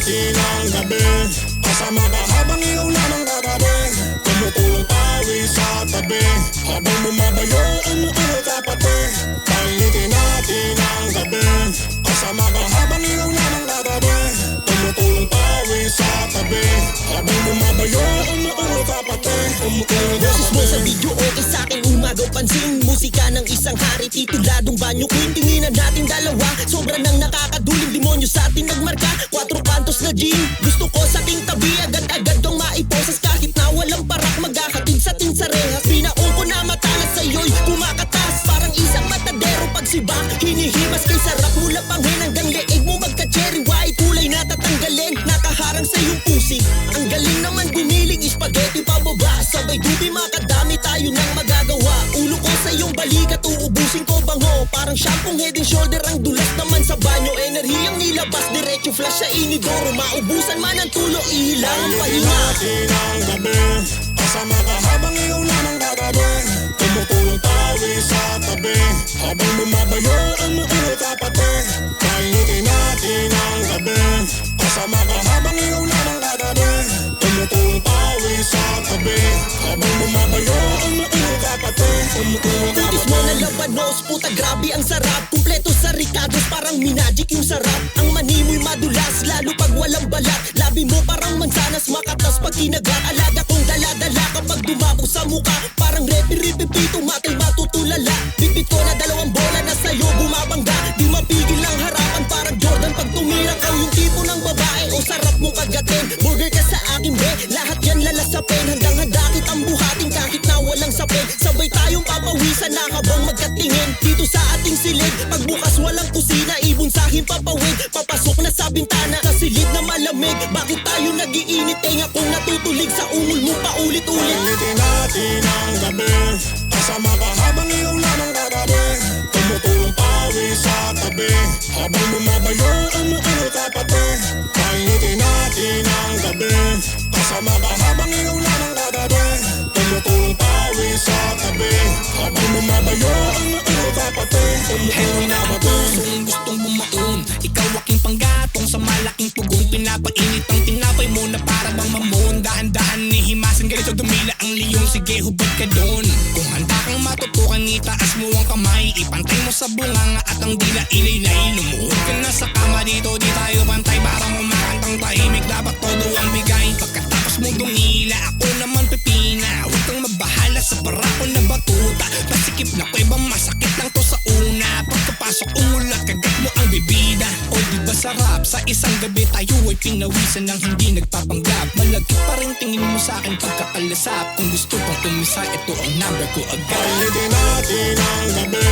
natin ang gabi. Kasama ka habang ikaw lamang katabi. Tumutulong tawi sa tabi. Habang bumabayo ang mga kapatid. Painitin natin ang gabi. Kasama ka habang ikaw lamang katabi. Tumutulong tawi sa tabi. Habang bumabayo ang mga kapatid. Boses mo sa video okay sa'kin umagaw pansin. Musika ng isang hari tituladong banyo queen. Tinginan natin dalawa, sobra nang nakakaduling. Demonyo sa atin nagmarka, 4 kantos na gin. Gusto ko sa aking tabi, agad-agad kong maiposas. Kahit na walang parak, magkakatid sa ating sarehas. Binaong ko na matalas sa'yo'y kumakatas. Parang isang matadero pagsibak, hinihimas kay sarap mula panghin hanggang leeg mo magka-cherry white. Kulay na tatanggalin, nakaharang sa iyong pusi. Ang galing naman gumiling, spaghetti pababa. Sabay dubi makadami tayo nang magagawa. Ulo ko sa iyong balikat, uubusin ko bango. Parang shampoo head and shoulder, ang dulas naman sa banyo. Enerhiyang nilabas, diretso flash sa inidoro. Maubusan man ang tulo, ihilang ang pahinga. Natin ang gabi. Kasama ka habang ikaw lamang katabi. Tumutulong tawi sa tabi. Habang bumabayo ang mga kapatid. Painitin natin ang gabi. Kasama ka habang ikaw lamang katabi. Tumutulong tawi sa tabi. Habang bumabayo ang mga kapatid. Kutis mo na labanos, puta grabe ang sarap. Kumpleto sa ricados, parang minagic yung sarap. Ang mani mo'y madulas, lalo pag walang balat. Labi mo parang mansanas, makatas pag kinagat. Alaga kong dala-dala kapag dumabog sa muka. Parang repi-repi-pito, matay matutulala. Bitbit ko na 2 bola na sa'yo bumabangga. Di mapigil ang harapan, parang Jordan pag tumira. Kau yung tipo ng babae o sarap mong kagatin. Burger ka sa akin be, lahat yan lalasapin. Handang-handa kitang buhatin kahit na walang sapin. Sabay tayong papawisan na habang magkatingin. Dito sa ating silid, pagbukas walang kusina. Ibunsahin papawid, papasok na sa bintana. Sa silid na malamig, bakit tayo nagiinit? Tenga kong natutulig sa ungol mo paulit-ulit. Painitin natin ang gabi. Kasama ka habang ikaw lamang katabi. Tumutulong tawi sa tabi. Habang bumabayo ang mga kapatid. Painitin natin ang gabi. Kasama ka habang ikaw lamang katabi. Tumutulong tawi sa tabi. Habang bumabayo ang mga kapatid. Henry na ang pusong gustong bumaon. Ikaw aking panggatong sa malaking pugong. Pinapainit ang tinapay mo na para bang mamon. Dahan-dahan ni himasin ganito dumila ang liyong. Sige hubad ka doon. Kung handa kang matutukan, itaas mo ang kamay. Ipantay mo sa bunganga at ang dila ilaylay. Lumuhod ka na sa kama dito, di tayo pantay. Parang kumakantang tahimik, dapat todo ang bigay. Pagkatapos mo dumila, ako naman pipina. Huwag kang mabahala sa parako na batuta. Pasikip na ko ibang masakit lang to sa una. Pagkapasok umulat, kagat mo ang bibida. O diba sarap, sa isang gabi tayo ay pinawisan ng hindi nagpapanggap. Malagkit pa rin tingin mo sa akin pagkakalasap. Kung gusto pang umisa, ito ang number ko agad. Painitin natin ang gabi.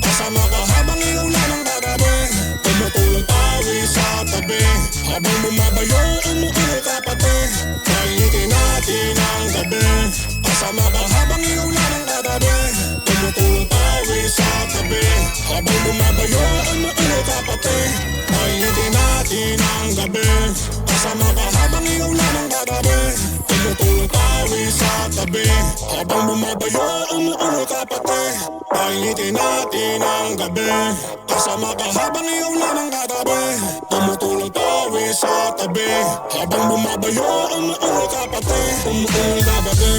Kasama ka habang ikaw lamang katabi. Tumutulong tawi sa tabi. Habang bumabayo ang mga kapatid. Painitin natin ang gabi. Kasama ka habang ikaw lamang katabi. Tumutulong tawi sa tabi. Habang bumabayo ang mga kapatid. Painitin natin ang gabi. Kasama ka habang ikaw lamang katabi. Tumutulong tawi sa tabi. Habang bumabayo ang mga kapatid. Painitin natin ang gabi. Kasama ka habang ikaw lamang katabi. Tumutulong tawi sa tabi. Habang bumabayo ang mga kapatid. Tumutulong tabi.